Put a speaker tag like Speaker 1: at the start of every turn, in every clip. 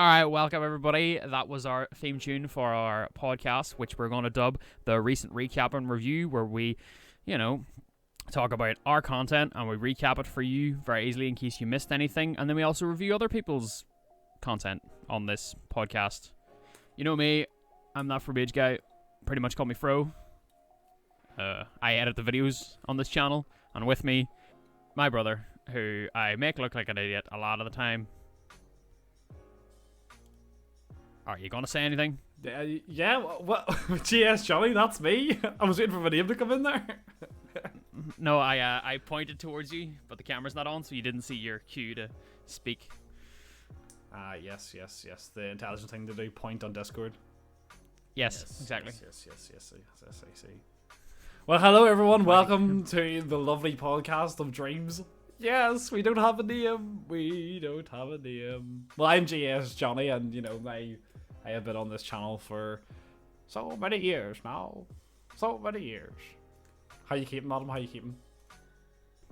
Speaker 1: Alright, welcome everybody. That was our theme tune for our podcast, which we're going to dub the recent recap and review, where we, talk about our content and we recap it for you very easily in case you missed anything. And then we also review other people's content on this podcast. You know me, I'm ThatFromageGuy. Pretty much call me Fro. I edit the videos on this channel, and with me, my brother, who I make look like an idiot a lot of the time. Are you gonna say anything?
Speaker 2: Yeah, what? GS Johnny, that's me. I was waiting for my name to come in there.
Speaker 1: No, I pointed towards you, but the camera's not on, so you didn't see your cue to speak.
Speaker 2: Yes. The intelligent thing to do, point on Discord.
Speaker 1: Yes, exactly.
Speaker 2: Yes, I see. Well, hello everyone. Welcome to the lovely podcast of dreams. Yes, we don't have a name. Well, I'm GS Johnny, and I have been on this channel for so many years now. How you keeping, madam? How you keeping?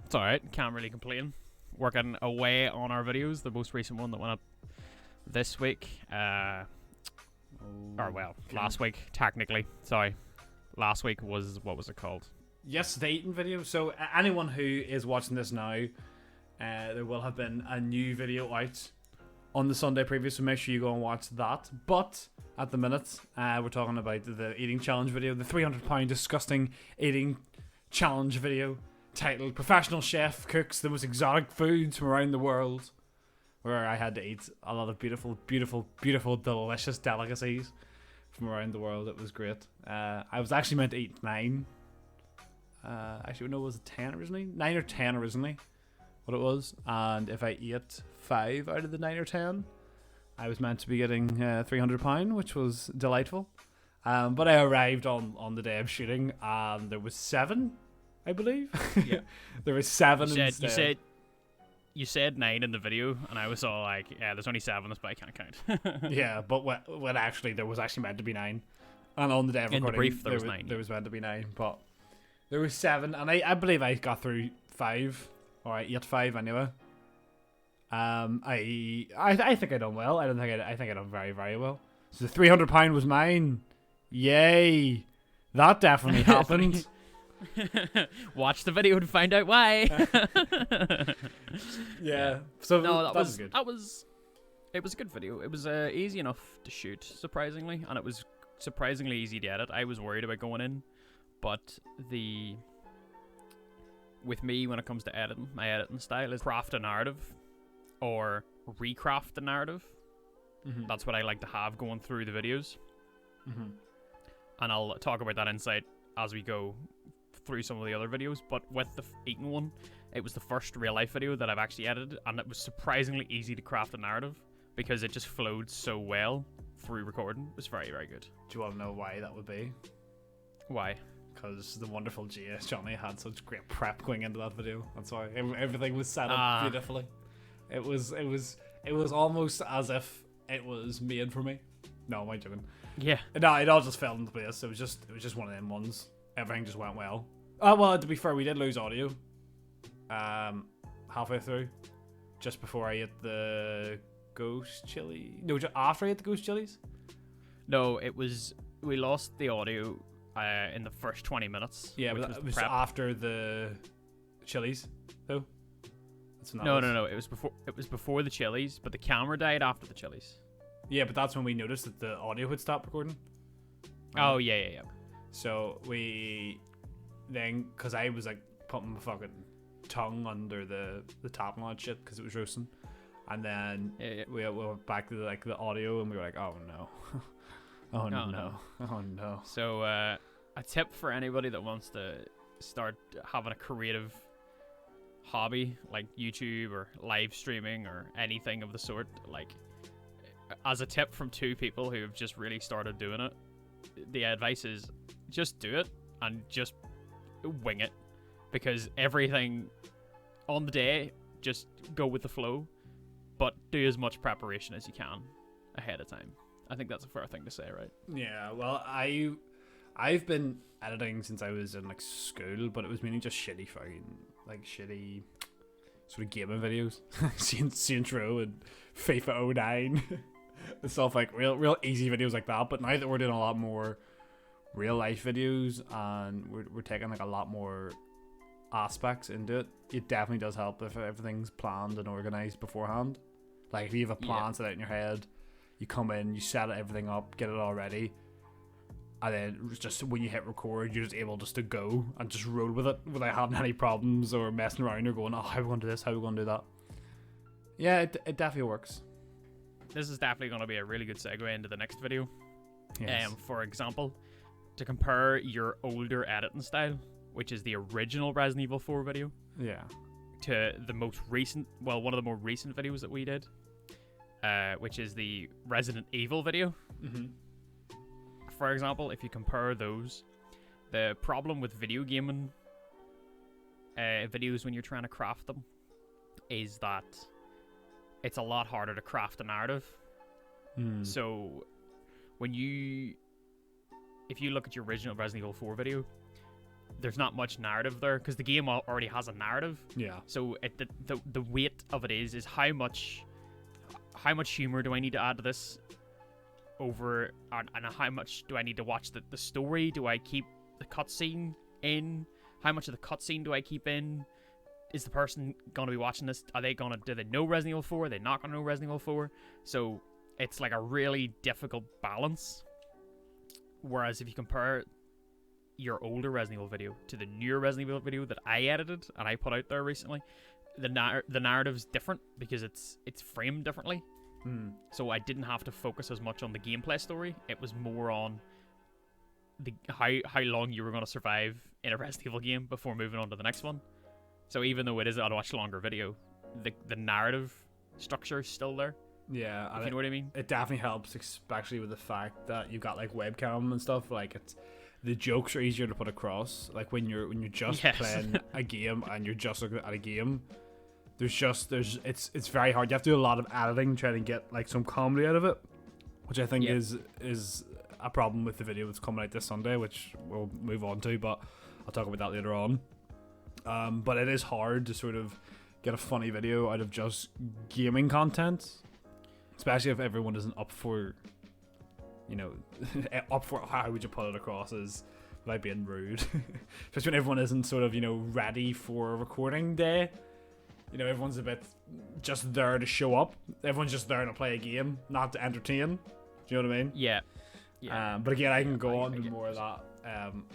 Speaker 1: It's alright, can't really complain. Working away on our videos, the most recent one that went up this week. Last week, technically. Sorry. Last week was, what was it called?
Speaker 2: Yes, the eating video. So anyone who is watching this now, there will have been a new video out on the Sunday previous, so make sure you go and watch that. But at the minute, we're talking about the eating challenge video, the 300-pound disgusting eating challenge video titled Professional Chef Cooks the Most Exotic Foods from Around the World, where I had to eat a lot of beautiful, delicious delicacies from around the world. It was great. I was actually meant to eat 9. Actually, no, was it 10 originally? 9 or 10 originally, what it was. And if I ate 5 out of the 9 or 10, I was meant to be getting £300, which was delightful. But I arrived on the day of shooting, and there was 7, I believe.
Speaker 1: Yeah,
Speaker 2: there was 7 instead.
Speaker 1: You said 9 in the video, and I was all like, "Yeah, there's only 7, but I can't count."
Speaker 2: Yeah, but when actually there was actually meant to be 9, and on the day of recording,
Speaker 1: in the brief there was 9.
Speaker 2: There was meant to be 9, but there was 7, and I believe I got through 5, or I ate 5 anyway. I think I done well. I think I done very, very well. So the £300 was mine. Yay! That definitely happened.
Speaker 1: Watch the video to find out why.
Speaker 2: Yeah. So
Speaker 1: no, that was
Speaker 2: good.
Speaker 1: It was a good video. It was easy enough to shoot, surprisingly, and it was surprisingly easy to edit. I was worried about going in, but with me, when it comes to editing, my editing style is craft a narrative or recraft the narrative.
Speaker 2: Mm-hmm.
Speaker 1: That's what I like to have going through the videos.
Speaker 2: Mm-hmm.
Speaker 1: And I'll talk about that insight as we go through some of the other videos. But with the eating one, it was the first real life video that I've actually edited, and it was surprisingly easy to craft a narrative because it just flowed so well through recording. It was very, very good.
Speaker 2: Do you want to know why that would be?
Speaker 1: Why?
Speaker 2: Because the wonderful GS Johnny had such great prep going into that video. That's why everything was set up beautifully. It was almost as if it was made for me. No, am I joking?
Speaker 1: Yeah.
Speaker 2: No, it all just fell into place. It was just one of them ones. Everything just went well. Oh well, to be fair, we did lose audio. Halfway through, just before I ate the ghost chili. No, just after I ate the ghost chilies.
Speaker 1: No, we lost the audio in the first 20 minutes.
Speaker 2: Yeah, but it was after the chilies, though.
Speaker 1: No. It was before the chilies, but the camera died after the chilies.
Speaker 2: Yeah, but that's when we noticed that the audio had stopped recording.
Speaker 1: Oh yeah.
Speaker 2: So we then, because I was like putting my fucking tongue under the top and all that shit because it was roasting, and then we went back to the audio, and we were like, oh no, oh no.
Speaker 1: So a tip for anybody that wants to start having a creative hobby like YouTube or live streaming or anything of the sort, like, as a tip from 2 people who have just really started doing it, the advice is just do it and just wing it, because everything on the day, just go with the flow, but do as much preparation as you can ahead of time. I think that's a fair thing to say, right?
Speaker 2: Yeah, well, I've been editing since I was in school, but it was mainly just shitty sort of gaming videos. Saints Row and FIFA 09 stuff like real easy videos like that. But now that we're doing a lot more real life videos and we're taking like a lot more aspects into it, it definitely does help if everything's planned and organized beforehand. Like if you have a plan set out in your head, you come in, you set everything up, get it all ready, and then just when you hit record, you're just able just to go and just roll with it without having any problems or messing around or going, oh, how are we going to do this, how are we going to do that. Yeah, it definitely works.
Speaker 1: This is definitely going to be a really good segue into the next video.
Speaker 2: Yes.
Speaker 1: For example, to compare your older editing style, which is the original Resident Evil 4 video, to the most recent, well, one of the more recent videos that we did, which is the Resident Evil video.
Speaker 2: Mm-hmm.
Speaker 1: For example, if you compare those, the problem with video gaming videos when you're trying to craft them is that it's a lot harder to craft a narrative. So if you look at your original Resident Evil 4 video, there's not much narrative there because the game already has a narrative.
Speaker 2: Yeah.
Speaker 1: So the weight of it is how much humor do I need to add to this over, and how much do I need to watch the story? Do I keep the cutscene in? How much of the cutscene do I keep in? Is the person going to be watching this? Do they know Resident Evil 4? Are they not going to know Resident Evil 4? So it's like a really difficult balance. Whereas if you compare your older Resident Evil video to the newer Resident Evil video that I edited and I put out there recently, the narrative's different because it's framed differently. So I didn't have to focus as much on the gameplay story. It was more on how long you were going to survive in a Resident Evil game before moving on to the next one. So even though it is a much longer video, the narrative structure is still there.
Speaker 2: Yeah,
Speaker 1: if you know what I mean.
Speaker 2: It definitely helps, especially with the fact that you've got like webcam and stuff. Like the jokes are easier to put across. Like when you're just playing a game and you're just looking at a game, it's very hard. You have to do a lot of editing trying to get like some comedy out of it, which I think is a problem with the video that's coming out this Sunday, which we'll move on to, but I'll talk about that later on. But it is hard to sort of get a funny video out of just gaming content, especially if everyone isn't up for, how would you put it across as without being rude, especially when everyone isn't sort of, ready for a recording day. Everyone's a bit just there to show up. Everyone's just there to play a game, not to entertain. Do you know what I mean?
Speaker 1: Yeah.
Speaker 2: But again, I can go on to more of that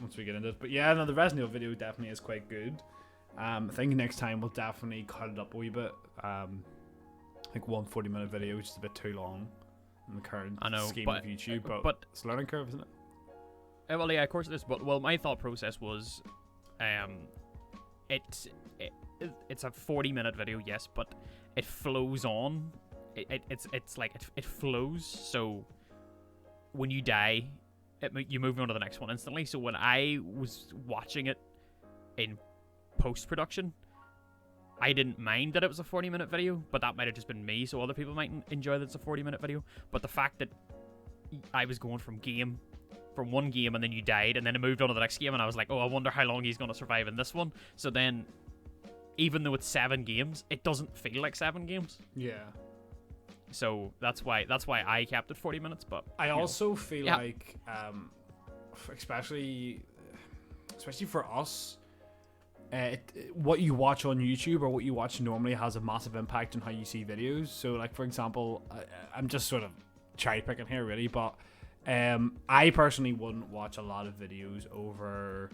Speaker 2: once we get into it. But yeah, no, the Resident Evil video definitely is quite good. I think next time we'll definitely cut it up a wee bit. I think 40-minute video, which is a bit too long in the current scheme of YouTube. But it's a learning curve, isn't it?
Speaker 1: Well, yeah, of course it is. But my thought process was, it's a 40-minute video, yes, but it flows on. It's like it flows. So when you die, you move on to the next one instantly. So when I was watching it in post-production, I didn't mind that it was a 40-minute video, but that might have just been me, so other people might enjoy that it's a 40-minute video. But the fact that I was going from one game and then you died and then it moved on to the next game, and I was like, oh, I wonder how long he's going to survive in this one. So then, even though it's 7 games, it doesn't feel like 7 games.
Speaker 2: Yeah.
Speaker 1: So that's why I kept it 40 minutes. But
Speaker 2: I also feel like, especially for us, what you watch on YouTube or what you watch normally has a massive impact on how you see videos. So, like, for example, I'm just sort of cherry picking here, really, but I personally wouldn't watch a lot of videos over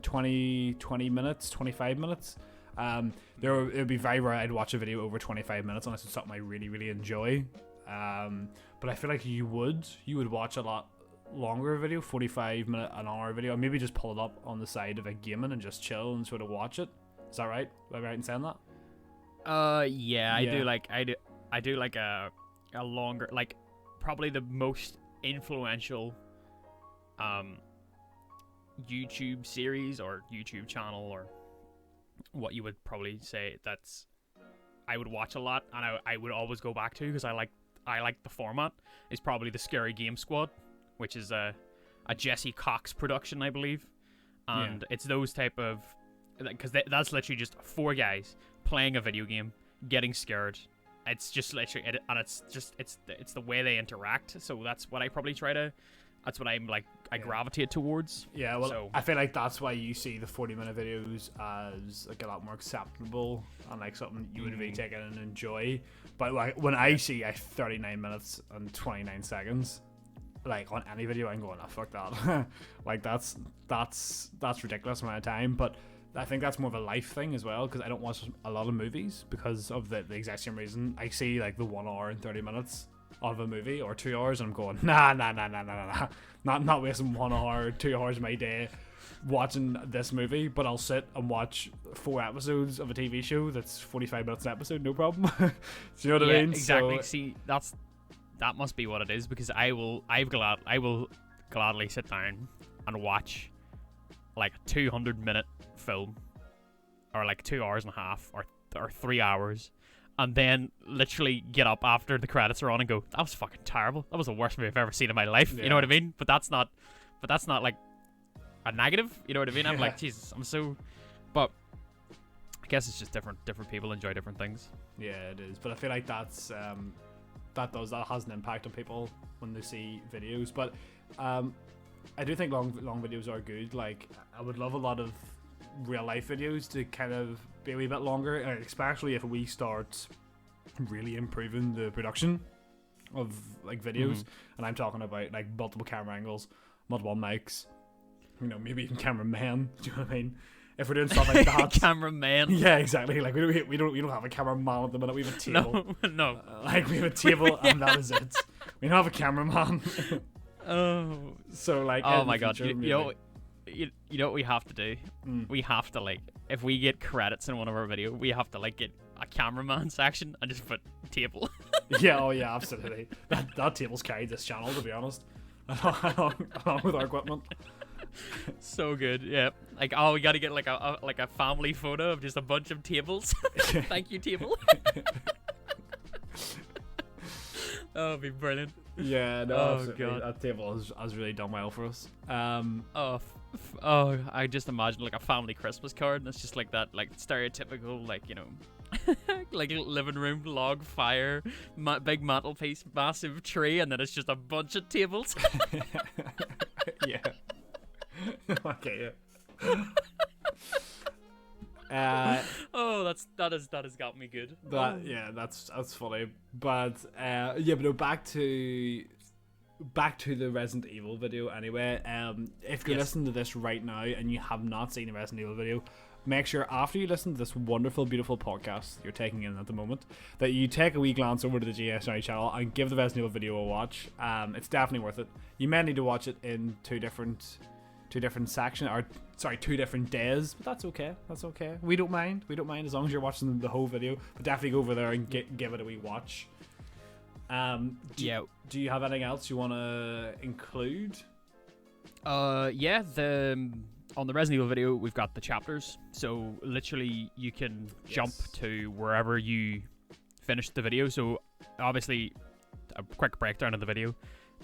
Speaker 2: 20 minutes, 25 minutes. It would be very rare I'd watch a video over 25 minutes unless it's something I really, really enjoy. But I feel like you would watch a lot longer video, 45 minute, an hour video, or maybe just pull it up on the side of a gaming and just chill and sort of watch it. Is that right? Am I right in saying that?
Speaker 1: Yeah. I do like a longer, like probably the most influential YouTube series or YouTube channel, or what you would probably say that's I would watch a lot and I would always go back to because I like the format, is probably the Scary Game Squad, which is a Jesse Cox production, I believe. And it's those type of, because that's literally just 4 guys playing a video game, getting scared, it's just literally, and it's the way they interact. So that's what I probably that's what I'm like, I gravitate towards.
Speaker 2: Yeah, well,
Speaker 1: so,
Speaker 2: I feel like that's why you see the 40-minute videos as like a lot more acceptable and like something you would really take in and enjoy. But like when I see 39 minutes and 29 seconds, like on any video, I'm going, oh, fuck that. Like that's ridiculous amount of time. But I think that's more of a life thing as well, because I don't watch a lot of movies because of the exact same reason. I see like the 1 hour and 30 minutes of a movie or 2 hours, and I'm going, nah, not wasting 1 hour, 2 hours of my day watching this movie. But I'll sit and watch 4 episodes of a TV show that's 45 minutes an episode, no problem. Do you know what I mean?
Speaker 1: Exactly.
Speaker 2: So,
Speaker 1: see, that must be what it is, because I will gladly sit down and watch like a 200-minute film, or like 2 hours and a half, or 3 hours, and then literally get up after the credits are on and go, that was fucking terrible. That was the worst movie I've ever seen in my life.
Speaker 2: Yeah.
Speaker 1: You know what I mean? But that's not like a negative. You know what I mean? I'm like, Jesus, I'm so. But I guess it's just different people enjoy different things.
Speaker 2: yeah, it is. But I feel like that has an impact on people when they see videos. But I do think long videos are good. Like, I would love a lot of real life videos to kind of be a wee bit longer, especially if we start really improving the production of like videos. And I'm talking about like multiple camera angles, multiple mics, maybe even cameramen. Do you know what I mean? If we're doing stuff like that,
Speaker 1: Cameraman.
Speaker 2: yeah, exactly. Like we don't have a cameraman at the minute. We have a table.
Speaker 1: No.
Speaker 2: Like we have a table, and that is it. We don't have a cameraman.
Speaker 1: Oh,
Speaker 2: so like,
Speaker 1: oh my god! You know what we have to do? We have to, like, if we get credits in one of our videos, we have to like get a cameraman section and just put table.
Speaker 2: Yeah, oh yeah, absolutely. That table's carried this channel, to be honest, along with our equipment.
Speaker 1: So good, yeah. Like, oh, we gotta get like a family photo of just a bunch of tables. Thank you, table. Oh, it'd be brilliant.
Speaker 2: Yeah, no,
Speaker 1: Oh
Speaker 2: absolutely.
Speaker 1: god,
Speaker 2: that table has really done well for us.
Speaker 1: I just imagine like a family Christmas card, and it's just like that, like stereotypical, like, like living room, log fire, big mantelpiece, massive tree, and then it's just a bunch of tables.
Speaker 2: Yeah. Okay. Yeah.
Speaker 1: Oh, that has got me good.
Speaker 2: Yeah, that's funny. But yeah, but no, back to the Resident Evil video anyway. If you're listening to this right now and you have not seen the Resident Evil video, make sure after you listen to this wonderful, beautiful podcast you're taking in at the moment, that you take a wee glance over to the GSI channel and give the Resident Evil video a watch. It's definitely worth it. You may need to watch it in two different sections, or sorry, 2 different days, but that's okay. We don't mind as long as you're watching the whole video. But definitely go over there and give it a wee watch. Do you have anything else you want to include?
Speaker 1: Yeah, on the Resident Evil video, we've got the chapters. So literally, you can jump to wherever you finished the video. So obviously, a quick breakdown of the video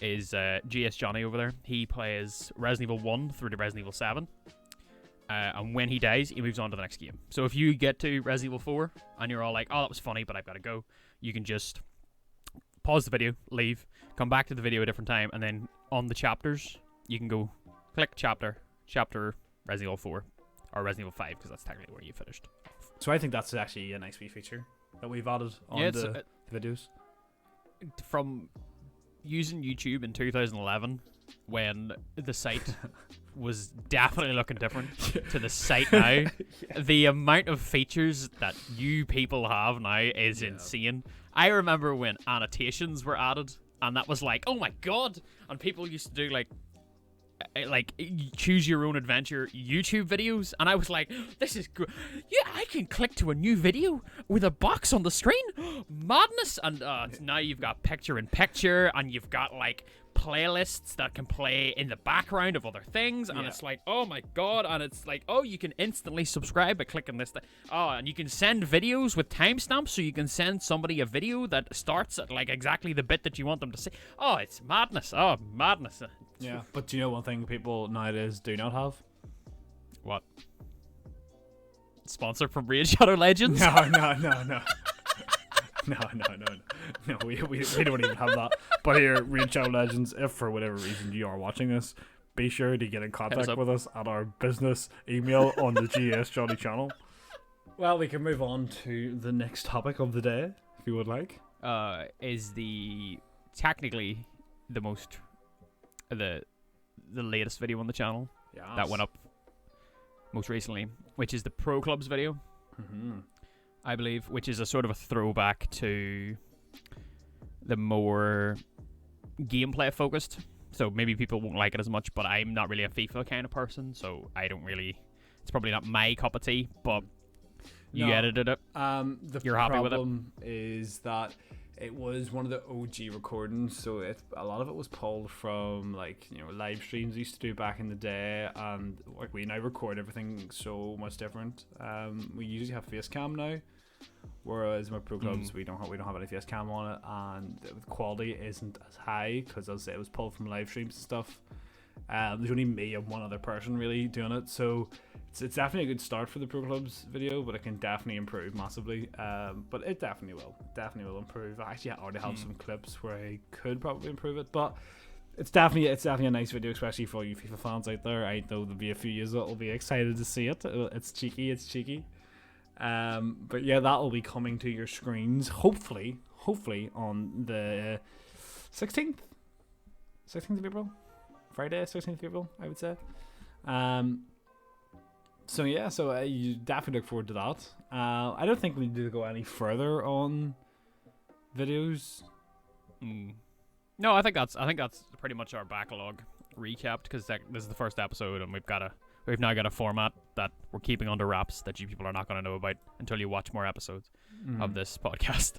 Speaker 1: is GS Johnny over there. He plays Resident Evil 1 through to Resident Evil 7. And when he dies, he moves on to the next game. So if you get to Resident Evil 4 and you're all like, oh, that was funny, but I've got to go, you can just pause the video, leave, come back to the video a different time, and then on the chapters, you can go click chapter Resident Evil 4 or Resident Evil 5, because that's technically where you finished.
Speaker 2: So I think that's actually a nice wee feature that we've added on the videos.
Speaker 1: From using YouTube in 2011, when the site was definitely looking different to the site now, the amount of features that you people have now is insane. I remember when annotations were added, and that was like, oh my god, and people used to do like choose your own adventure YouTube videos, and I was like, this is good. Yeah, I can click to a new video with a box on the screen. Madness. And now you've got picture in picture, and you've got like playlists that can play in the background of other things, and it's like, oh my god. And it's like, oh, you can instantly subscribe by clicking this and you can send videos with timestamps, so you can send somebody a video that starts at like exactly the bit that you want them to see. Oh, it's madness. Yeah,
Speaker 2: but do you know one thing people nowadays do not have?
Speaker 1: What? Sponsor from Raid Shadow Legends?
Speaker 2: No. No. We don't even have that. But here, Raid Shadow Legends, if for whatever reason you are watching this, be sure to get in contact with us at our business email on the GS Johnny channel. Well, we can move on to the next topic of the day, if you would like.
Speaker 1: Is technically the latest video on the channel that went up most recently, which is the Pro Clubs video, I believe, which is a sort of a throwback to the more gameplay focused. So maybe people won't like it as much, but I'm not really a FIFA kind of person, so I don't really. It's probably not my cup of tea, but you edited it. You're happy with it.
Speaker 2: The problem is that it was one of the OG recordings, so a lot of it was pulled from live streams we used to do back in the day, and we now record everything so much different. We usually have face cam now, whereas my Pro Clubs we don't have any face cam on it, and the quality isn't as high because, as I say, it was pulled from live streams and stuff. There's only me and one other person really doing it, so it's definitely a good start for the Pro Clubs video, but it can definitely improve massively. But it definitely will improve. I actually already have some clips where I could probably improve it, but it's definitely a nice video, especially for you FIFA fans out there. I know there'll be a few years that will be excited to see it. It's cheeky. But yeah, that will be coming to your screens hopefully on the 16th of April. Friday, 16th of April, I would say. So you definitely look forward to that. I don't think we need to go any further on videos.
Speaker 1: No, I think that's pretty much our backlog recapped, because this is the first episode, and we've now got a format that we're keeping under wraps that you people are not going to know about until you watch more episodes of this podcast.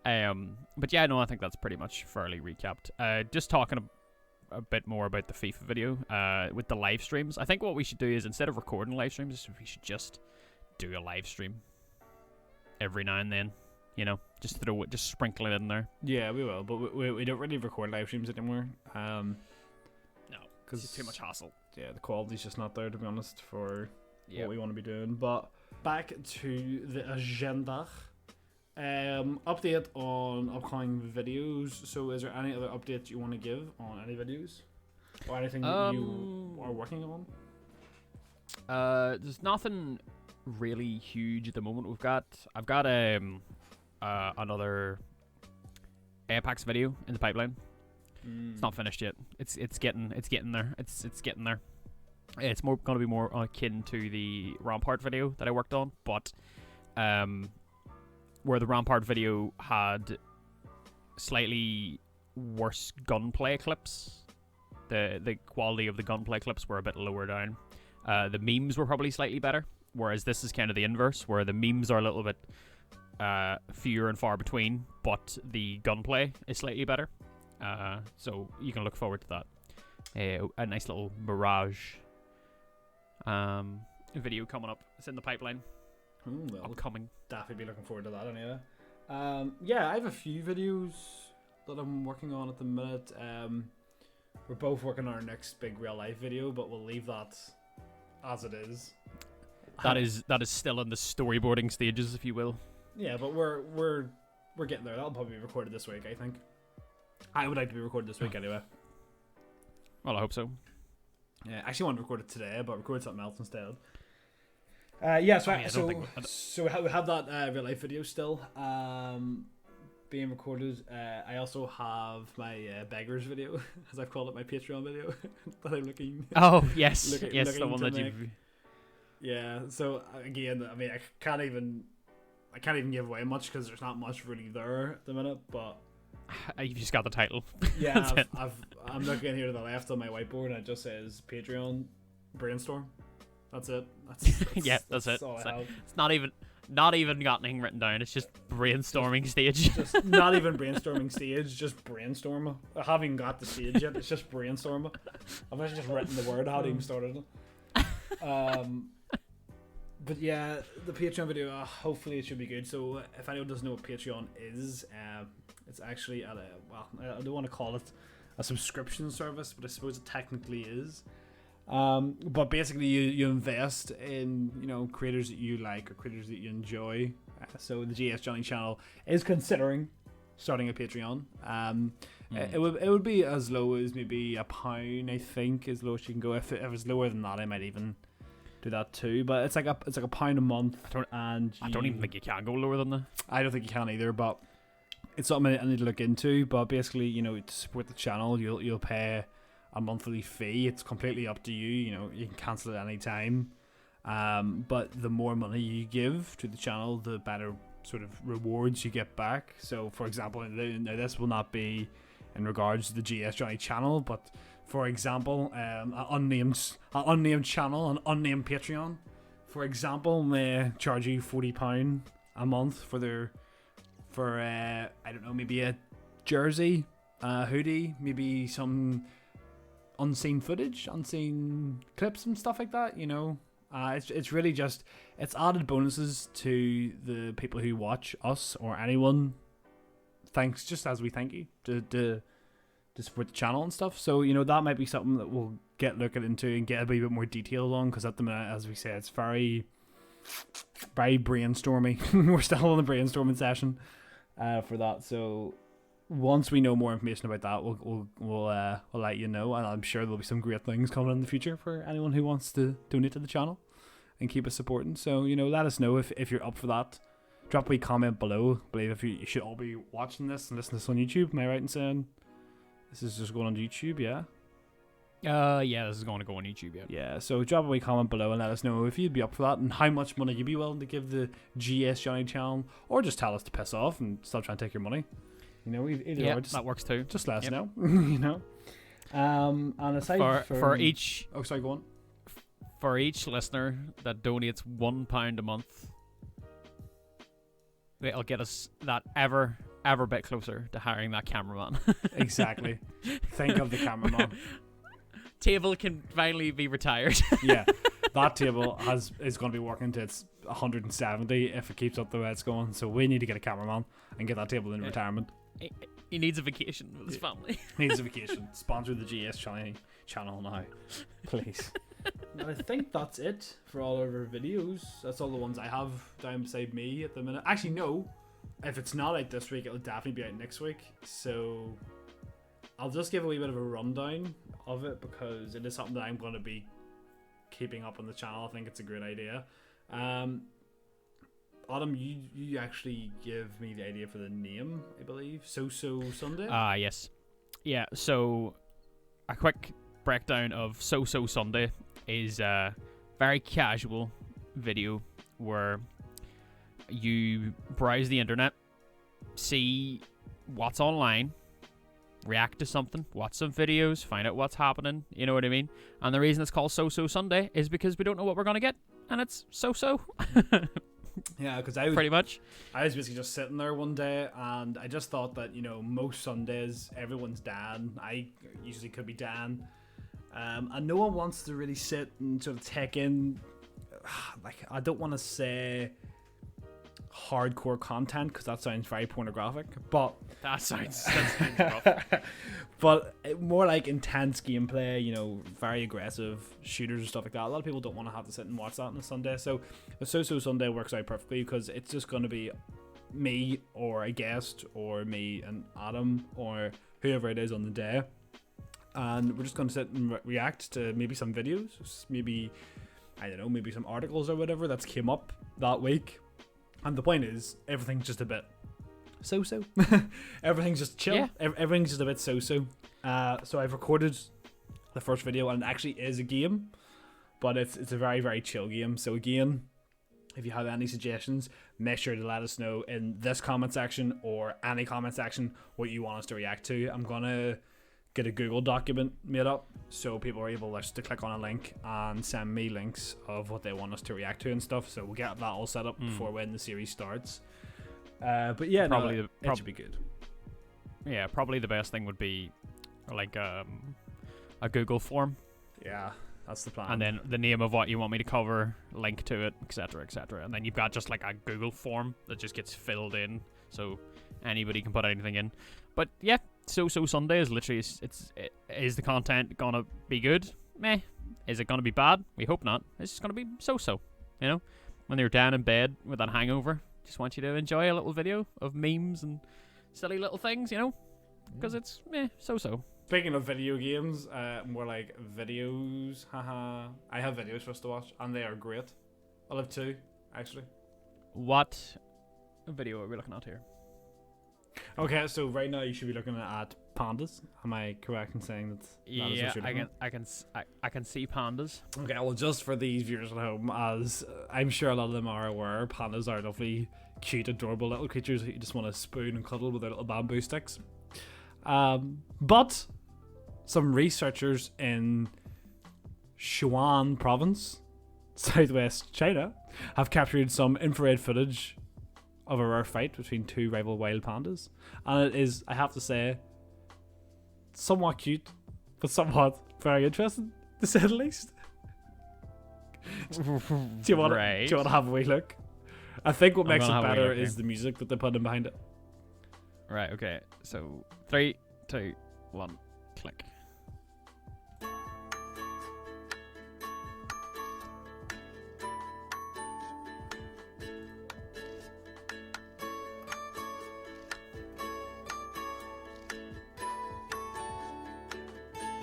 Speaker 1: But yeah, no, I think that's pretty much fairly recapped. Just talking a bit more about the FIFA video with the live streams. I think what we should do is, instead of recording live streams, we should just do a live stream every now and then. Just sprinkle it in there.
Speaker 2: Yeah, we will, but we don't really record live streams anymore.
Speaker 1: No, because it's too much hassle.
Speaker 2: Yeah, the quality's just not there, to be honest, for what we want to be doing. But back to the agenda. Update on upcoming videos. So is there any other updates you want to give on any videos or anything that you are working on?
Speaker 1: There's nothing really huge at the moment. I've got another Apex video in the pipeline. It's not finished yet. It's getting there. It's getting there. It's going to be more akin to the Rampart video that I worked on, but where the Rampart video had slightly worse gunplay clips. The quality of the gunplay clips were a bit lower down. The memes were probably slightly better, whereas this is kind of the inverse, where the memes are a little bit fewer and far between, but the gunplay is slightly better. So you can look forward to that. A nice little Mirage video coming up. It's in the pipeline. Upcoming.
Speaker 2: Definitely be looking forward to that anyway. I have a few videos that I'm working on at the minute. We're both working on our next big real life video, but we'll leave that as it is.
Speaker 1: That is still in the storyboarding stages, if you will.
Speaker 2: Yeah, but we're getting there. That'll probably be recorded this week, I think. I would like to be recorded this week anyway.
Speaker 1: Well, I hope so.
Speaker 2: Yeah, I actually want to record it today, but record something else instead. So we have that real life video still being recorded. I also have my beggars video, as I've called it, my Patreon video that I'm looking.
Speaker 1: Oh yes, the one that you've.
Speaker 2: Yeah. So again, I mean, I can't even give away much because there's not much really there at the minute. But
Speaker 1: you've just got the title.
Speaker 2: Yeah, I'm looking here to the left on my whiteboard, and it just says Patreon Brainstorm. That's it. That's it.
Speaker 1: It's not even got anything written down. It's just brainstorming stage.
Speaker 2: Just not even brainstorming stage. Just brainstorm. I haven't even got the stage yet. It's just brainstorm. I've actually just written the word. I haven't even started it. But yeah, the Patreon video. Hopefully it should be good. So if anyone doesn't know what Patreon is, it's actually I don't want to call it a subscription service, but I suppose it technically is. But basically you invest in creators that you like or creators that you enjoy, So the GS Johnny channel is considering starting a Patreon. It would be as low as maybe £1, I think, as low as you can go. If it's lower than that, I might even do that too. But it's like £1 a month, I
Speaker 1: don't even think you can go lower than that.
Speaker 2: I don't think you can either, but it's something I need to look into. But basically, to support the channel, you'll pay a monthly fee. It's completely up to you. You can cancel it any time. But the more money you give to the channel, the better sort of rewards you get back. So, for example, now this will not be in regards to the GS Johnny channel, but for example, an unnamed channel, an unnamed Patreon, for example, may charge you £40 a month for I don't know, maybe a jersey, a hoodie, maybe some unseen footage, unseen clips and stuff like that. It's really just, it's added bonuses to the people who watch us or anyone. Thanks, just as we thank you to support the channel and stuff. So that might be something that we'll get looking into and get a wee bit more detail on, because at the minute, as we said, it's very, very brainstormy. We're still in the brainstorming session for that. So once we know more information about that, we'll let you know, and I'm sure there'll be some great things coming in the future for anyone who wants to donate to the channel and keep us supporting. So let us know if you're up for that. Drop a wee comment below. I believe if you should all be watching this and listening to this on YouTube. Am I right in saying this is just going on YouTube? Yeah.
Speaker 1: Yeah, this is going to go on YouTube. Yeah.
Speaker 2: Yeah. So drop a wee comment below and let us know if you'd be up for that and how much money you'd be willing to give the GS Johnny channel, or just tell us to piss off and stop trying to take your money. Either or,
Speaker 1: that works too.
Speaker 2: Just let us know. And aside
Speaker 1: for each.
Speaker 2: Oh, sorry, go on.
Speaker 1: For each listener that donates £1 a month, it'll get us that ever bit closer to hiring that cameraman.
Speaker 2: Exactly. Think of the cameraman.
Speaker 1: Table can finally be retired.
Speaker 2: Yeah, that table is going to be working to its 170 if it keeps up the way it's going. So we need to get a cameraman and get that table in retirement.
Speaker 1: He needs a vacation with his family.
Speaker 2: Needs a vacation. Sponsor the GS channel now, please. And I think that's it for all of our videos. That's all the ones I have down beside me at the minute. Actually, no. If it's not out this week, it'll definitely be out next week. So I'll just give a wee bit of a rundown of it, because it is something that I'm going to be keeping up on the channel. I think it's a great idea. Adam, you actually give me the idea for the name, I believe. So Sunday?
Speaker 1: Yes. Yeah, so a quick breakdown of So Sunday is a very casual video where you browse the internet, see what's online, react to something, watch some videos, find out what's happening, you know what I mean? And the reason it's called So Sunday is because we don't know what we're going to get, and it's so.
Speaker 2: Yeah, because
Speaker 1: pretty much.
Speaker 2: I was basically just sitting there one day, and I just thought that most Sundays everyone's Dan. I usually could be Dan, and no one wants to really sit and sort of take in. Like, I don't want to say hardcore content, because that sounds very pornographic, but
Speaker 1: that sounds rough.
Speaker 2: But more like intense gameplay, very aggressive shooters and stuff like that. A lot of people don't want to have to sit and watch that on a Sunday, so the So Sunday works out perfectly, because it's just going to be me or a guest, or me and Adam, or whoever it is on the day, and we're just going to sit and react to maybe some videos, maybe, I don't know, maybe some articles or whatever that's came up that week. And the point is, everything's just a bit so. Everything's just chill.
Speaker 1: Yeah.
Speaker 2: Everything's just a bit so. So I've recorded the first video, and it actually is a game, but it's a very, very chill game. So again, if you have any suggestions, make sure to let us know in this comment section or any comment section what you want us to react to. I'm gonna get a Google document made up so people are able just to click on a link and send me links of what they want us to react to and stuff. So we'll get that all set up before when the series starts. But yeah, it should be good.
Speaker 1: Yeah, probably the best thing would be like a Google form.
Speaker 2: Yeah, that's the plan.
Speaker 1: And then the name of what you want me to cover, link to it, etc., etc. And then you've got just like a Google form that just gets filled in, so anybody can put anything in. But yeah, So Sunday is literally, is the content gonna be good? Meh. Is it gonna be bad? We hope not. It's just gonna be so. When you're down in bed with that hangover just want you to enjoy a little video of memes and silly little things, you know, because it's so-so.
Speaker 2: Speaking of video games, more like videos, haha. I have videos for us to watch, and they are great. I'll have two, actually.
Speaker 1: What video are we looking at here?
Speaker 2: Okay, so right now you should be looking at pandas. Am I correct in saying that?
Speaker 1: Yeah, I can see pandas.
Speaker 2: Okay, well, just for these viewers at home, as I'm sure a lot of them are aware, pandas are lovely, cute, adorable little creatures that you just want to spoon and cuddle with their little bamboo sticks. But some researchers in Sichuan province, southwest China, have captured some infrared footage of a rare fight between two rival wild pandas, and it is, I have to say, somewhat cute, but somewhat very interesting, to say the least. Do you want to have a wee look? I think what makes it better is the music that they put in behind it.
Speaker 1: Right, okay. So 3, 2, 1, click.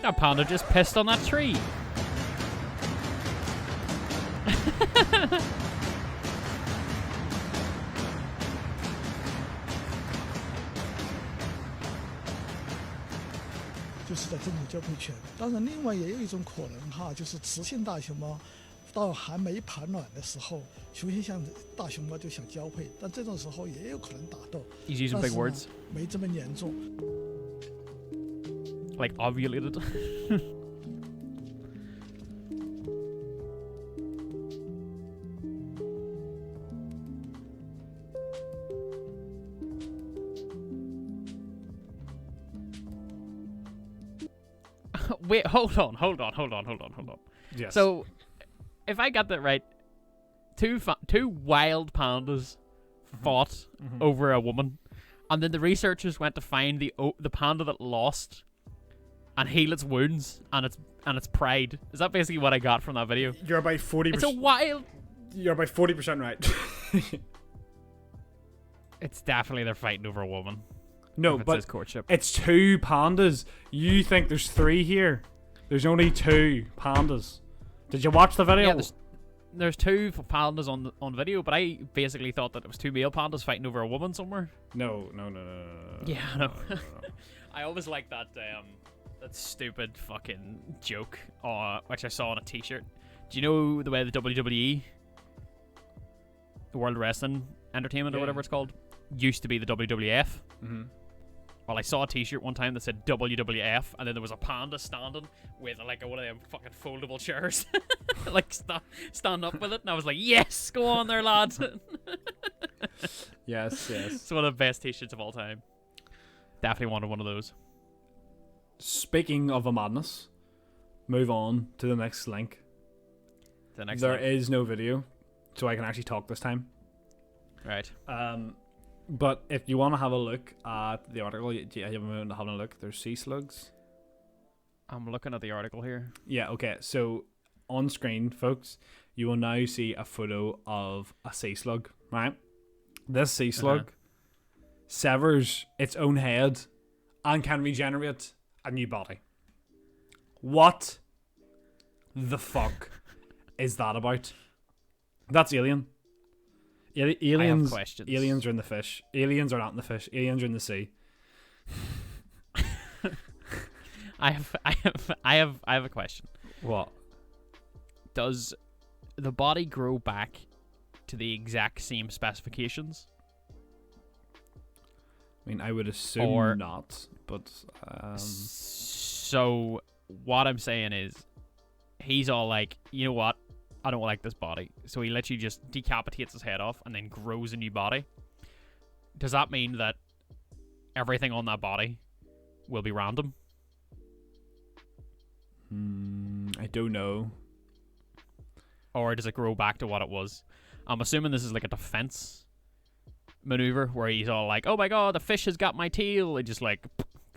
Speaker 1: That panda just pissed on that tree.
Speaker 3: 就是在争取交配权。当然，另外也有一种可能哈，就是雌性大熊猫到还没排卵的时候，雄性像大熊猫就想交配，但这种时候也有可能打斗。
Speaker 1: He's using big words.
Speaker 3: 没这么严重。
Speaker 1: Like ovulated. Wait, hold on.
Speaker 2: Yes.
Speaker 1: So, if I got that right, two wild pandas fought over a woman, and then the researchers went to find the panda that lost and heal its wounds and its pride. Is that basically what I got from that video?
Speaker 2: You're about 40%.
Speaker 1: It's a wild.
Speaker 2: You're about 40% right.
Speaker 1: It's definitely they're fighting over a woman.
Speaker 2: No,
Speaker 1: but
Speaker 2: but
Speaker 1: courtship.
Speaker 2: It's two pandas. You think there's three here? There's only two pandas. Did you watch the video?
Speaker 1: Yeah, there's two pandas on video, but I basically thought that it was two male pandas fighting over a woman somewhere.
Speaker 2: No.
Speaker 1: Yeah, I know. I always like that stupid fucking joke, which I saw on a t-shirt. Do you know the way the WWE, the World Wrestling Entertainment, or whatever it's called, used to be the WWF?
Speaker 2: Mm-hmm.
Speaker 1: Well, I saw a t-shirt one time that said WWF, and then there was a panda standing with like one of them fucking foldable chairs, like stand up with it, and I was like, yes, go on there, lads.
Speaker 2: Yes.
Speaker 1: It's one of the best t-shirts of all time. Definitely wanted one of those.
Speaker 2: Speaking of a madness, move on to the next link. There is no video, so I can actually talk this time.
Speaker 1: Right.
Speaker 2: But if you want to have a look at the article, you have a moment to have a look. There's sea slugs.
Speaker 1: I'm looking at the article here.
Speaker 2: Yeah, okay. So on screen, folks, you will now see a photo of a sea slug, right? This sea slug severs its own head and can regenerate a new body. What the fuck is that about? That's alien. Aliens.
Speaker 1: I have questions.
Speaker 2: Aliens are in the fish. Aliens are not in the fish. Aliens are in the sea.
Speaker 1: I have a question.
Speaker 2: What?
Speaker 1: Does the body grow back to the exact same specifications?
Speaker 2: I mean, I would assume not, but
Speaker 1: So what I'm saying is, he's all like, you know what? I don't like this body. So he literally just decapitates his head off and then grows a new body. Does that mean that everything on that body will be random?
Speaker 2: I don't know.
Speaker 1: Or does it grow back to what it was? I'm assuming this is like a defense maneuver where he's all like, oh my god, the fish has got my tail. It just like,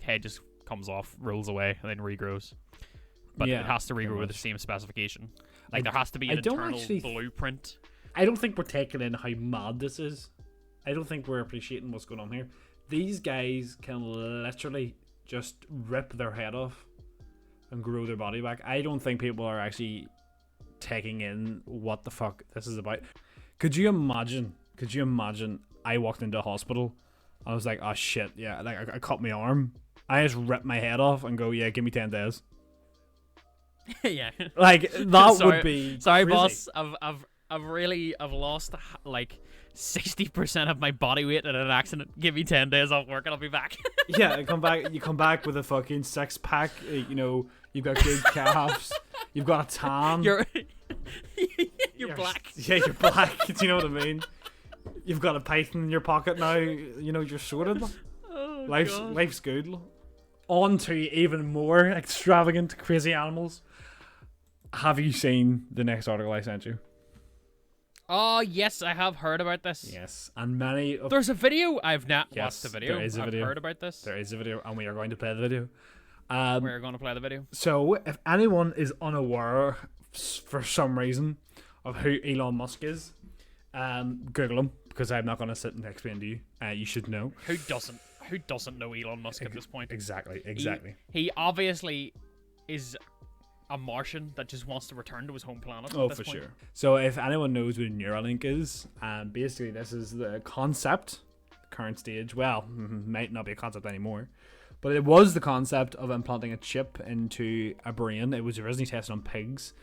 Speaker 1: head just comes off, rolls away, and then regrows. But it has to regrow with the same specification. Like, there has to be an internal blueprint.
Speaker 2: I don't think we're taking in how mad this is. I don't think we're appreciating what's going on here. These guys can literally just rip their head off and grow their body back. I don't think people are actually taking in what the fuck this is about. Could you imagine I walked into a hospital, I was like, oh shit, yeah, like I cut my arm, I just ripped my head off and go, yeah, give me 10 days.
Speaker 1: Yeah.
Speaker 2: Like that would be
Speaker 1: sorry,
Speaker 2: crazy.
Speaker 1: boss. I've lost like 60% of my body weight in an accident. Give me 10 days off work and I'll be back.
Speaker 2: Yeah, you come back with a fucking 6-pack, you know, you've got good calves, you've got a tan.
Speaker 1: You're black.
Speaker 2: Yeah, you're black. Do you know what I mean? You've got a python in your pocket now, you know, you're sorted.
Speaker 1: Oh,
Speaker 2: Life's good. On to even more extravagant, crazy animals. Have you seen the next article I sent you?
Speaker 1: Oh, yes, I have heard about this.
Speaker 2: Yes, and many of...
Speaker 1: There's a video. I've not
Speaker 2: Yes,
Speaker 1: watched the video.
Speaker 2: there is a video.
Speaker 1: I've heard about this.
Speaker 2: There is a video, and we are going to play the video.
Speaker 1: We're going to play the video.
Speaker 2: So, if anyone is unaware, for some reason, of who Elon Musk is, Google him, because I'm not going to sit and explain to you. You should know.
Speaker 1: Who doesn't know Elon Musk at this point?
Speaker 2: Exactly.
Speaker 1: He obviously is a Martian that just wants to return to his home planet.
Speaker 2: Oh,
Speaker 1: at this
Speaker 2: for
Speaker 1: point.
Speaker 2: sure. So if anyone knows what Neuralink is, basically this is the concept, current stage. Well, might not be a concept anymore, but it was the concept of implanting a chip into a brain. It was originally tested on pigs.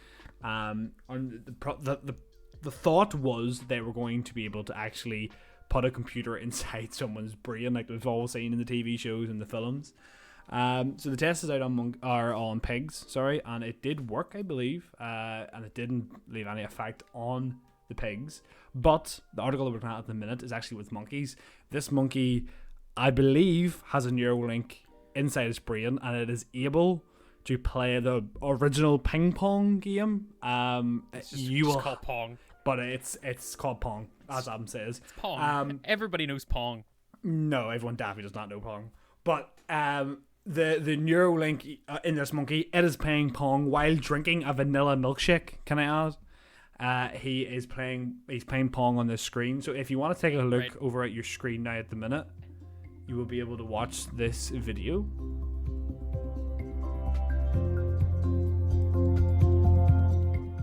Speaker 2: And the thought was they were going to be able to actually put a computer inside someone's brain, like we've all seen in the TV shows and the films. So the test is out on pigs, and it did work, I believe, and it didn't leave any effect on the pigs. But the article that we're looking at the minute is actually with monkeys. This monkey, I believe, has a Neuralink inside its brain, and it is able to play the original ping pong game.
Speaker 1: It's called Pong.
Speaker 2: But it's called Pong, as Adam says.
Speaker 1: It's Pong. Everybody knows Pong.
Speaker 2: No, everyone definitely does not know Pong. But the Neuralink in this monkey, it is playing Pong while drinking a vanilla milkshake. Can I add? He's playing Pong on the screen. So if you want to take a look over at your screen now at the minute, you will be able to watch this video.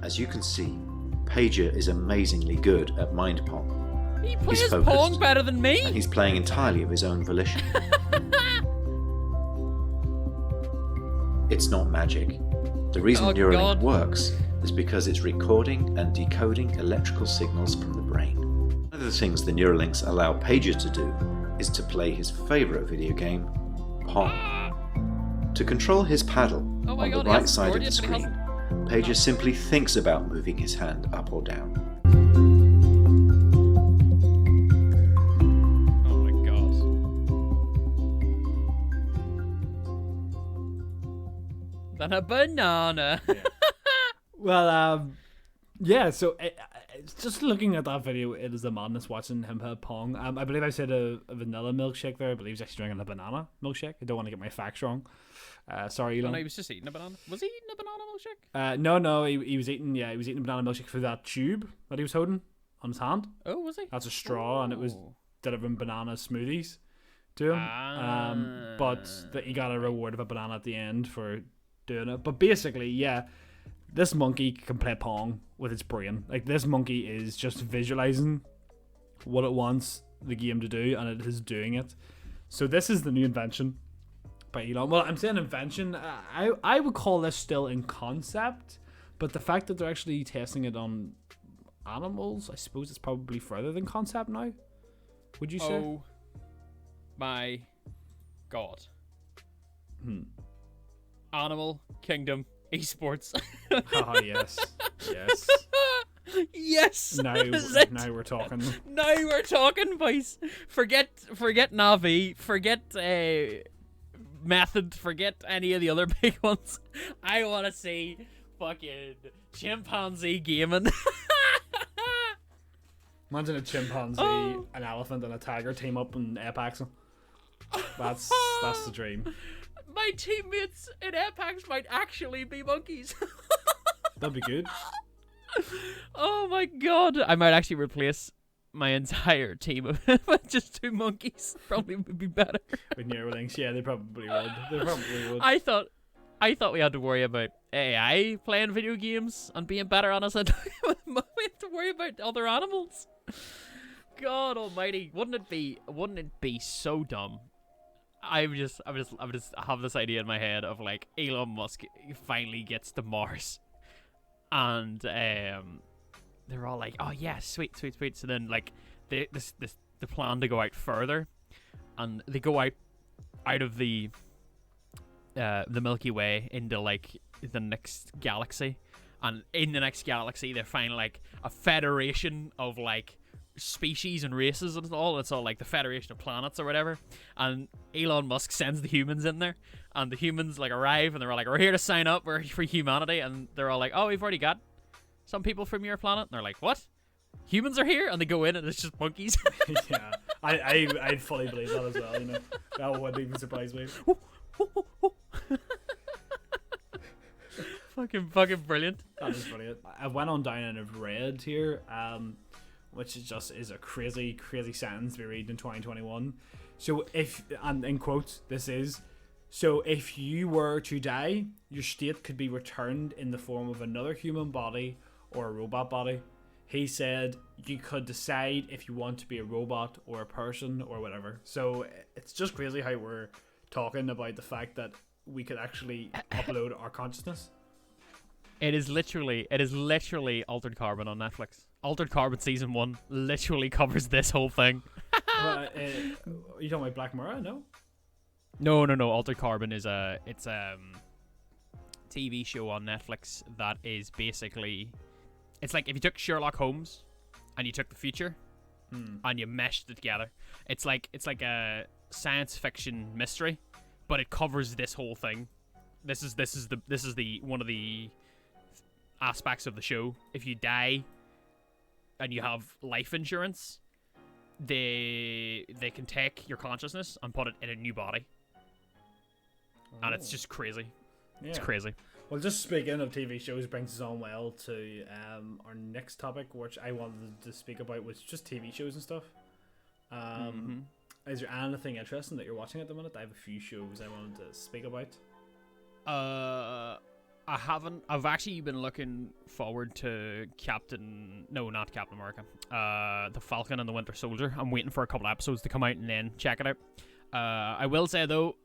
Speaker 4: As you can see, Pager is amazingly good at mind Pong.
Speaker 1: He plays
Speaker 4: He's focused,
Speaker 1: Pong better than me.
Speaker 4: and he's playing entirely of his own volition. It's not magic. The reason Neuralink
Speaker 1: God.
Speaker 4: works is because it's recording and decoding electrical signals from the brain. One of the things the Neuralinks allow Pager to do is to play his favourite video game, Pong. To control his paddle on the right side of the screen, Pager simply thinks about moving his hand up or down.
Speaker 1: Oh my god. Then a banana.
Speaker 2: Yeah. Well, yeah. So it's just looking at that video, it is a madness watching him play Pong. I believe I said a vanilla milkshake there. I believe he's actually drinking a banana milkshake. I don't want to get my facts wrong. Sorry, Elon.
Speaker 1: No, he was just eating a banana. Was he eating a banana milkshake?
Speaker 2: No, he was eating. Yeah, he was eating a banana milkshake through that tube that he was holding on his hand.
Speaker 1: Oh, was he?
Speaker 2: That's a straw, and it was delivering banana smoothies to him. But he got a reward of a banana at the end for doing it. But basically, yeah, this monkey can play Pong with its brain. Like, this monkey is just visualizing what it wants the game to do, and it is doing it. So this is the new invention by Elon. Well, I'm saying invention. I would call this still in concept, but the fact that they're actually testing it on animals, I suppose it's probably further than concept now. Would you say?
Speaker 1: Oh my god. Animal Kingdom esports.
Speaker 2: Oh yes, yes.
Speaker 1: Yes.
Speaker 2: Now we're talking.
Speaker 1: Now we're talking, boys. Forget Navi. Forget Method. Forget any of the other big ones. I want to see fucking chimpanzee gaming.
Speaker 2: Imagine a chimpanzee, an elephant, and a tiger team up in Apex. That's the dream.
Speaker 1: My teammates in Apex might actually be monkeys.
Speaker 2: That'd be good.
Speaker 1: Oh my god. I might actually replace my entire team of just 2 monkeys probably would be better.
Speaker 2: With Neuralinks, yeah, they probably would. They probably would.
Speaker 1: I thought we had to worry about AI playing video games and being better on us, and we have to worry about other animals. God Almighty, wouldn't it be so dumb? I would just have this idea in my head of like Elon Musk finally gets to Mars, and they're all like, "Oh yeah, sweet." So then like the plan to go out further, and they go out of the Milky Way into like the next galaxy, and in the next galaxy they find like a federation of like species and races and all. It's all like the Federation of Planets or whatever, and Elon Musk sends the humans in there, and the humans like arrive and they're all like, "We're here to sign up, we're for humanity," and they're all like, "Oh, we've already got some people from your planet," and they're like, "What? Humans are here?" And they go in and it's just monkeys.
Speaker 2: Yeah, I'd fully believe that as well. You know, that wouldn't even surprise me.
Speaker 1: fucking brilliant.
Speaker 2: That is brilliant. I went on down and I've read here, which is a crazy sentence to be reading in 2021. So if, and in quotes, this is, so if you were to die, your state could be returned in the form of another human body or a robot body. He said you could decide if you want to be a robot or a person or whatever. So it's just crazy how we're talking about the fact that we could actually upload our consciousness.
Speaker 1: It is literally Altered Carbon on Netflix. Altered Carbon season 1 literally covers this whole thing.
Speaker 2: You talking about Black Mirror? No.
Speaker 1: No. Altered Carbon is it's TV show on Netflix that is basically, it's like if you took Sherlock Holmes and you took the future and you meshed it together. It's like a science fiction mystery, but it covers this whole thing. This is the one of the aspects of the show. If you die and you have life insurance, they can take your consciousness and put it in a new body. And it's just crazy.
Speaker 2: Yeah.
Speaker 1: It's crazy.
Speaker 2: Well, just speaking of TV shows brings us on well to our next topic, which I wanted to speak about, was just TV shows and stuff. Is there anything interesting that you're watching at the minute? I have a few shows I wanted to speak about.
Speaker 1: I haven't. I've actually been looking forward to not Captain America. The Falcon and the Winter Soldier. I'm waiting for a couple episodes to come out and then check it out. I will say though,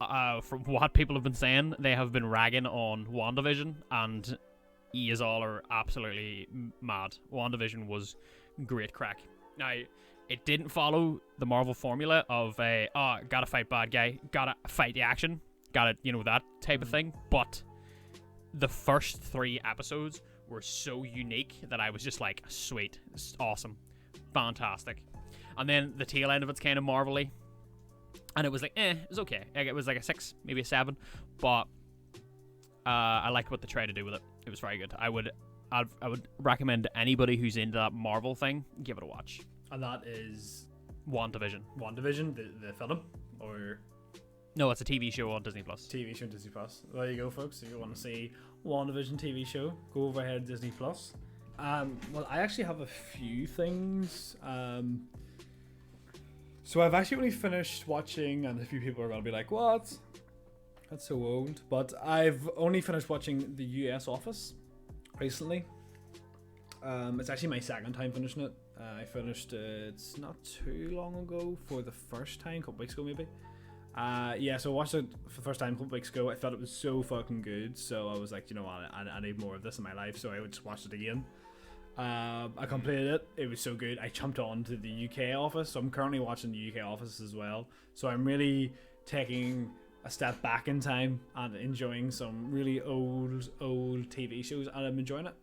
Speaker 1: from what people have been saying, they have been ragging on WandaVision, and you all are absolutely mad. WandaVision was great crack. Now, it didn't follow the Marvel formula of gotta fight bad guy, gotta fight the action, gotta, that type of thing, but the first 3 episodes were so unique that I was just like, sweet, awesome, fantastic. And then the tail end of it's kind of Marvel-y, and it was like, it was okay. Like, it was like a 6, maybe a 7, but I liked what they tried to do with it. It was very good. I would recommend anybody who's into that Marvel thing, give it a watch.
Speaker 2: And that is
Speaker 1: WandaVision.
Speaker 2: WandaVision, the film, or
Speaker 1: no, it's a TV show on Disney+.
Speaker 2: TV show on Disney+. There you go, folks. If you want to see WandaVision TV show, go over ahead to Disney+. Well, I actually have a few things. So I've actually only finished watching, and a few people are going to be like, what? That's so old. But I've only finished watching The US Office recently. It's actually my second time finishing it. I finished it not too long ago for the first time, a couple weeks ago maybe. So I watched it for the first time a couple weeks ago. I thought it was so fucking good, so I was like, you know what, I need more of this in my life, so I would just watch it again. I completed it. It was so good. I jumped on to the UK Office, so I'm currently watching the UK Office as well. So I'm really taking a step back in time and enjoying some really old TV shows, and I'm enjoying it.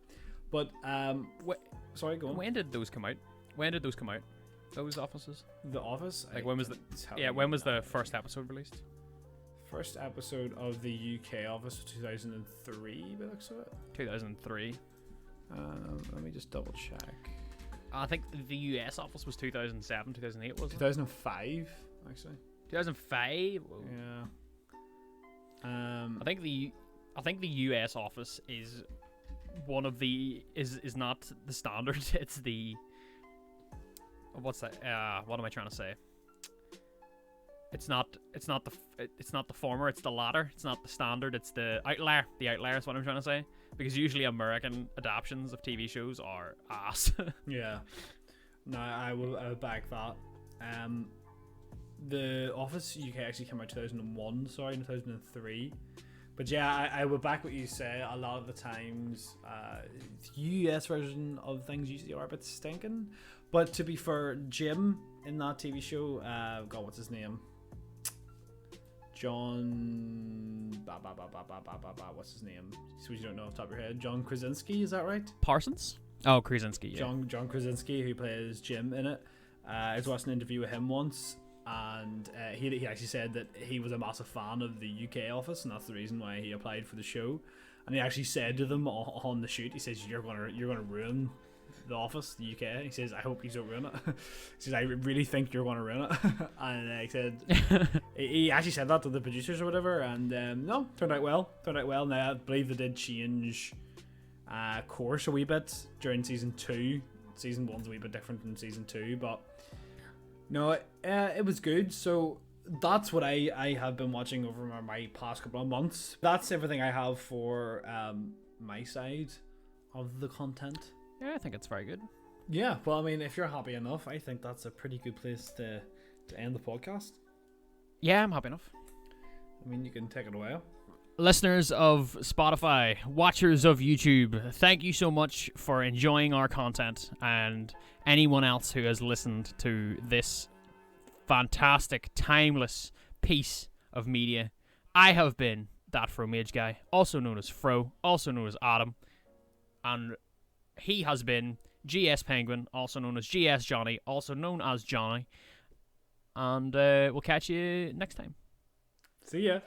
Speaker 2: But sorry, go on.
Speaker 1: When did those come out? Those Offices?
Speaker 2: The Office?
Speaker 1: Like, when was the first episode released?
Speaker 2: First episode of the UK Office was 2003, by the looks of it.
Speaker 1: 2003.
Speaker 2: Let me just double check.
Speaker 1: I think the US Office was 2007, 2008, was it?
Speaker 2: 2005, actually.
Speaker 1: 2005? Whoa.
Speaker 2: Yeah.
Speaker 1: I think the US Office is one of the is not the standard. It's the what's that? What am I trying to say? It's not the former. It's the latter. It's not the standard. It's the outlier. The outlier is what I'm trying to say. Because usually American adaptations of TV shows are ass.
Speaker 2: Yeah. No, I will back that. The Office UK actually came out 2001, 2003. But yeah, I would back what you say. A lot of the times, the US version of things usually are a bit stinking. But to be fair, Jim in that TV show, God, what's his name? John. What's his name? So you don't know off the top of your head. John Krasinski, is that right?
Speaker 1: Parsons? Oh, Krasinski. Yeah.
Speaker 2: John Krasinski, who plays Jim in it. I was watching an interview with him once, and he actually said that he was a massive fan of the UK Office, and that's the reason why he applied for the show. And he actually said to them on the shoot, he says, "You're gonna ruin the Office, the UK." He says, "I hope you don't ruin it." He says, "I really think you're gonna ruin it." And he said, he actually said that to the producers or whatever, and no, turned out well. Now I believe they did change course a wee bit during season 2. Season 1's a wee bit different than season 2, but no, it was good. So that's what I have been watching over my past couple of months. That's everything I have for my side of the content.
Speaker 1: Yeah, I think it's very good.
Speaker 2: Yeah, well, I mean, if you're happy enough, I think that's a pretty good place to end the podcast.
Speaker 1: Yeah, I'm happy enough.
Speaker 2: I mean, you can take it away.
Speaker 1: Listeners of Spotify, watchers of YouTube, thank you so much for enjoying our content, and anyone else who has listened to this fantastic, timeless piece of media. I have been ThatFromageGuy, also known as Fro, also known as Adam, and he has been GS Penguin, also known as GS Johnny, also known as Johnny, and we'll catch you next time.
Speaker 2: See ya.